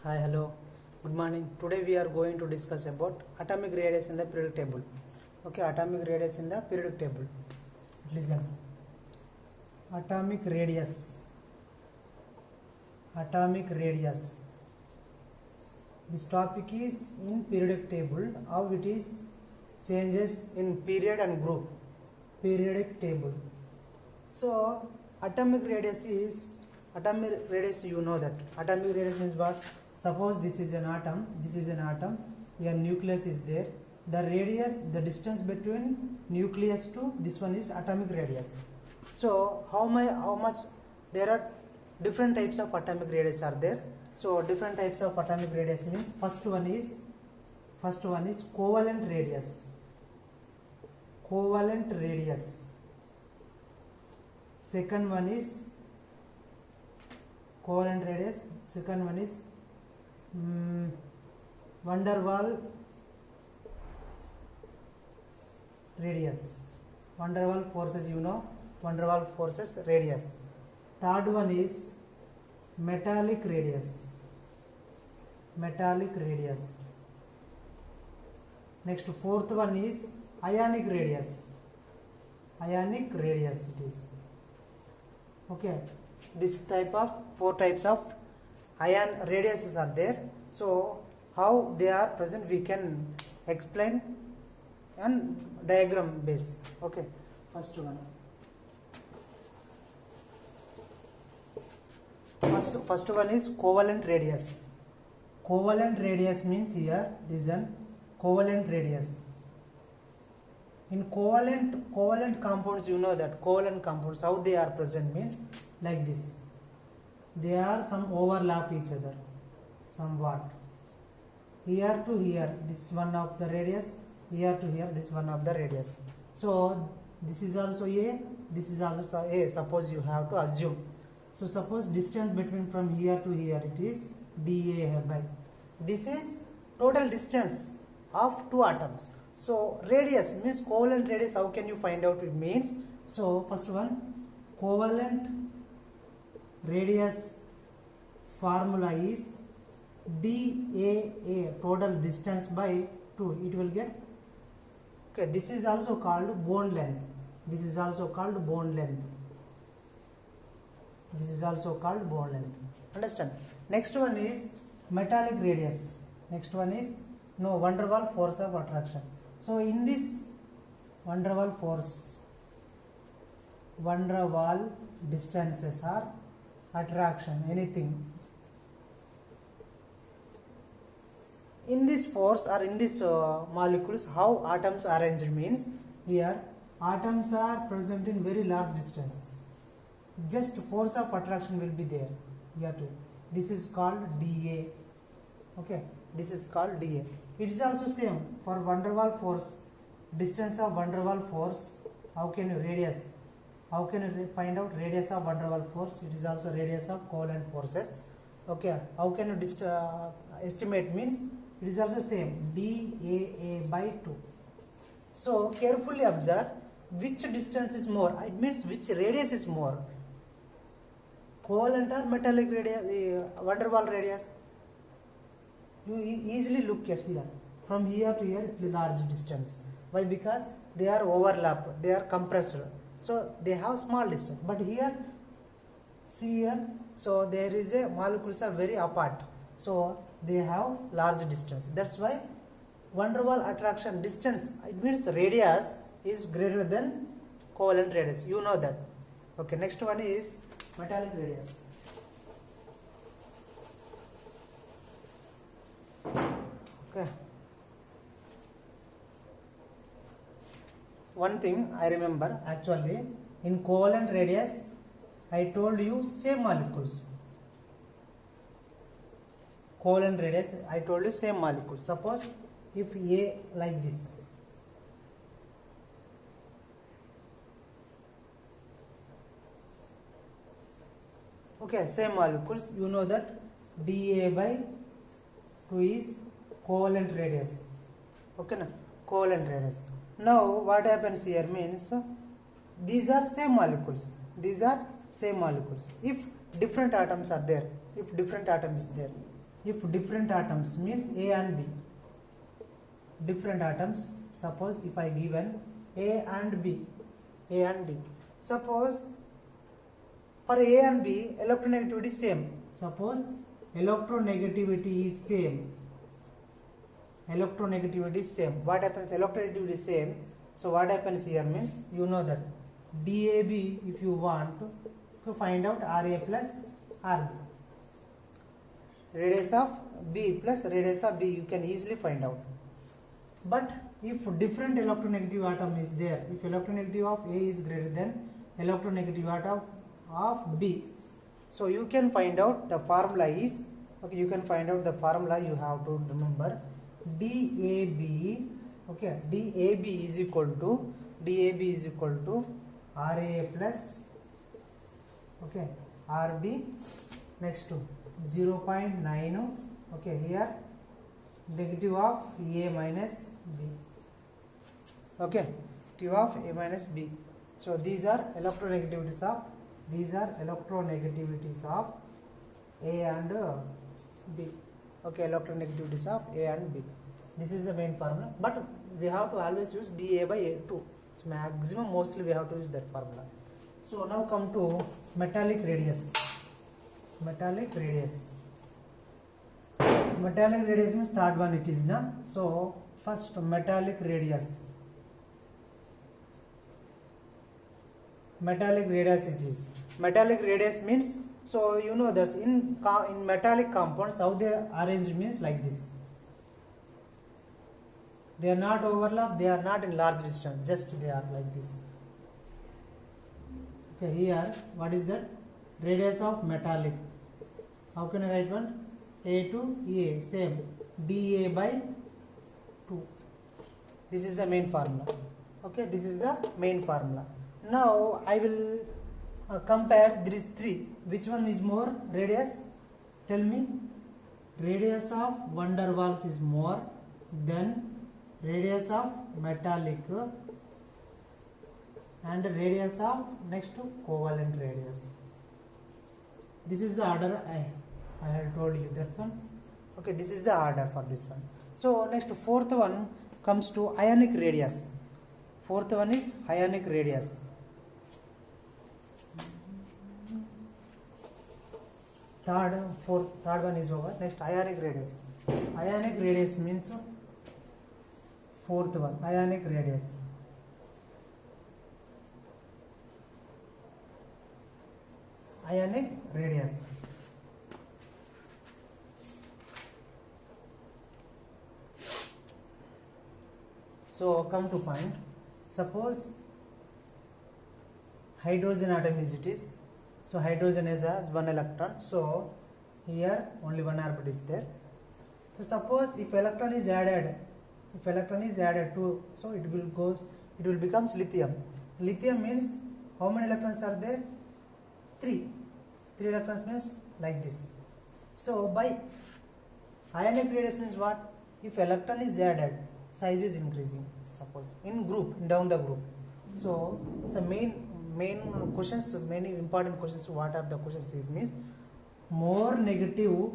Hi, hello, good morning. Today we are going to discuss about atomic radius in the periodic table. Okay, atomic radius in the periodic table. Listen, atomic radius. This topic is in periodic table. How it is changes in period and group. Periodic table. So atomic radius, you know that atomic radius is what? Suppose this is an atom, your nucleus is there. The radius, the distance between nucleus to this one is atomic radius. So how much there are different types of atomic radius are there. So different types of atomic radius means first one is covalent radius. Second one is covalent radius. Second one is van der Waals radius. Van der Waals forces, you know, van der Waals forces radius. Third one is metallic radius. Next, fourth one is ionic radius. It is. Okay, this type of four types of ion radiuses are there. So how they are present we can explain on diagram base. Okay, first one is covalent radius. Covalent radius means here this is an covalent radius. In covalent compounds, you know that covalent compounds, how they are present means like this. They are some overlap each other, somewhat. Here to here, this is one of the radius. Here to here, this one of the radius. So this is also A, this is also A. Suppose you have to assume. So suppose distance between from here to here, it is dA hereby. This is total distance of two atoms. So radius means covalent radius. How can you find out? It means, so first one, covalent radius formula is dAA, total distance by 2. It will get, okay, this is also called bond length. Understand? Next one is metallic radius. Van der Waals force of attraction. So in this van der Waals force, van der Waals distances are attraction, anything. In this force or in this molecules, how atoms are arranged means, here atoms are present in very large distance. Just force of attraction will be there. Here too. This is called dA. Okay, this is called dA. It is also same for van der Waals force. Distance of van der Waals force. How can you find out radius of van der Waals force? It is also radius of covalent forces. Okay, how can you estimate means, it is also same, dAA by 2. So carefully observe which distance is more. It means which radius is more, covalent or metallic radius, van der Waals radius. You easily look at here. From here to here, it is large distance. Why? Because they are overlapped, they are compressed. So they have small distance. But here, see here, so there is a molecules are very apart. So they have large distance. That's why van der Waals attraction distance, it means radius is greater than covalent radius. You know that. Okay, next one is metallic radius. Okay. One thing I remember, actually, in covalent radius, I told you same molecules. Covalent radius, I told you same molecules. Suppose if A like this. Okay, same molecules. You know that dA by 2 is covalent radius. Okay, na? Covalent radius. Now what happens here means, these are same molecules. If different atoms are there, if different atom is there, if different atoms means A and B, different atoms, suppose if I given A and B, suppose for A and B electronegativity is same, suppose electronegativity is same, what happens, electronegativity is same, so what happens here means, you know that DAB, if you want to find out RA plus RB, radius of B plus radius of B, you can easily find out. But if different electronegative atom is there, if electronegativity of A is greater than electronegativity atom of B, so you can find out the formula is, okay, you can find out the formula, you have to remember DAB, okay, DAB is equal to RA plus, okay, RB, next to 0.9, okay, here negative of A minus B, okay, negative of A minus B. So these are electronegativities of A and B, okay, electronegativities of A and B. This is the main formula, but we have to always use dA by A2. So maximum mostly we have to use that formula. So now come to metallic radius. Metallic radius means third one it is na. So first metallic radius it is. Metallic radius means, so you know that in metallic compounds how they are arranged means like this. They are not overlap, they are not in large distance, just they are like this. Okay, here what is that? Radius of metallic. How can I write one? A to A, same, dA by 2. This is the main formula. Okay, this is the main formula. Now I will compare these three. Which one is more radius? Tell me. Radius of van der Waals is more than radius of metallic and radius of next to covalent radius. This is the order I had told you that one. Okay, this is the order for this one. So next fourth one comes to ionic radius. Fourth one is ionic radius. Third one is over. Next ionic radius. Ionic radius means fourth one, ionic radius. Ionic radius. So come to find, suppose hydrogen atom is it is. So hydrogen has one electron. So here only one orbit is there. So suppose if electron is added to, so it will becomes lithium. Lithium means how many electrons are there? 3 electrons means like this. So by ionic radius means what? If electron is added, size is increasing, suppose in group, down the group. So it's a main questions, many important questions. What are the questions is means more negative,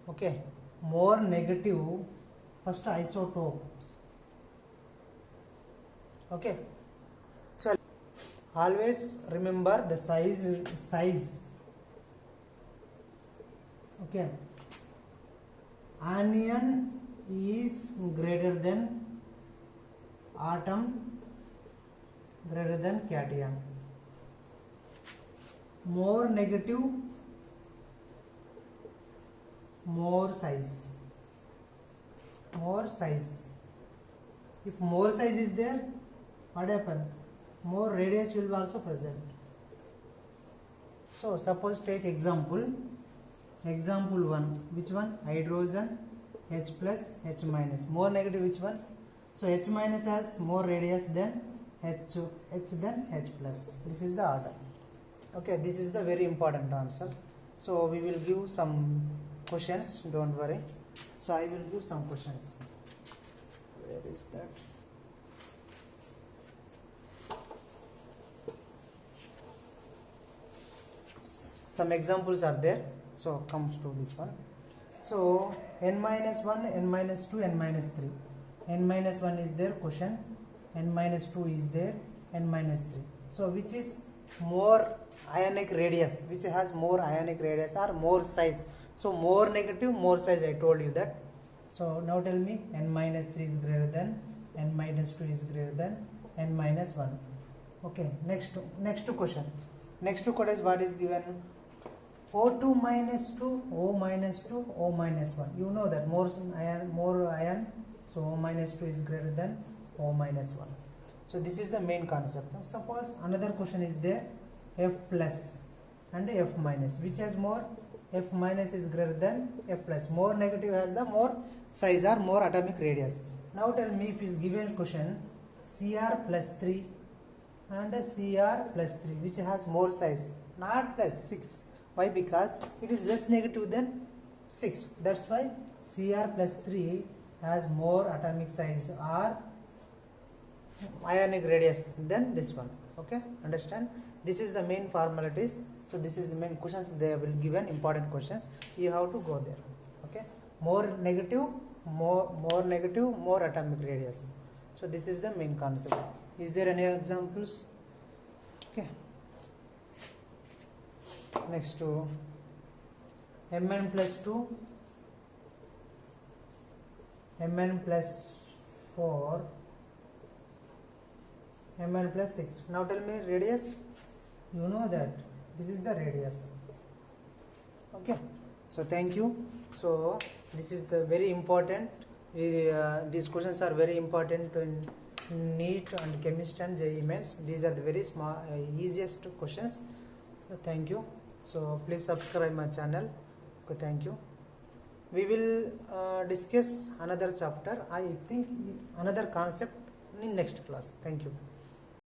okay, more negative first isotopes. Okay, so always remember the size. Okay, anion is greater than atom greater than cation. More negative, more size. If more size is there, what happen? More radius will be also present. So suppose take example 1. Which one? Hydrogen, H plus, H minus. More negative which ones? So H minus has more radius than H than H plus. This is the order. Okay, this is the very important answers. So we will give some questions, don't worry. So I will give some questions. Where is that? Some examples are there. So comes to this one. So n minus 1, n minus 2, n minus 3. N minus 1 is there question, n minus 2 is there, n minus 3. So which is more ionic radius, which has more ionic radius or more size? So more negative, more size, I told you that. So now tell me, n minus 3 is greater than, n minus 2 is greater than, n minus 1. Okay, next question. Next question is what is given? O2 minus 2, O minus 2, O minus 1. You know that more ion, so O minus 2 is greater than O minus 1. So this is the main concept. Now suppose another question is there, F plus and F minus. Which has more? F minus is greater than F plus. More negative has the more size or more atomic radius. Now tell me, if is given question Cr plus 3 and Cr plus 3, which has more size? Not plus 6. Why? Because it is less negative than 6. That's why Cr plus 3 has more atomic size or ionic radius than this one. Okay, understand? This is the main formalities. So this is the main questions they will given, important questions. You have to go there. Okay, more negative, more atomic radius. So this is the main concept. Is there any examples? Okay. Next to Mn plus 2, Mn plus 4, Mn plus 6. Now tell me radius. You know that this is the radius. Okay. So thank you. So this is the very important. These questions are very important in NEET and chemistry and JEE Mains. These are the very small, easiest questions. So thank you. So please subscribe my channel. Okay, thank you. We will discuss another chapter. I think another concept in next class. Thank you.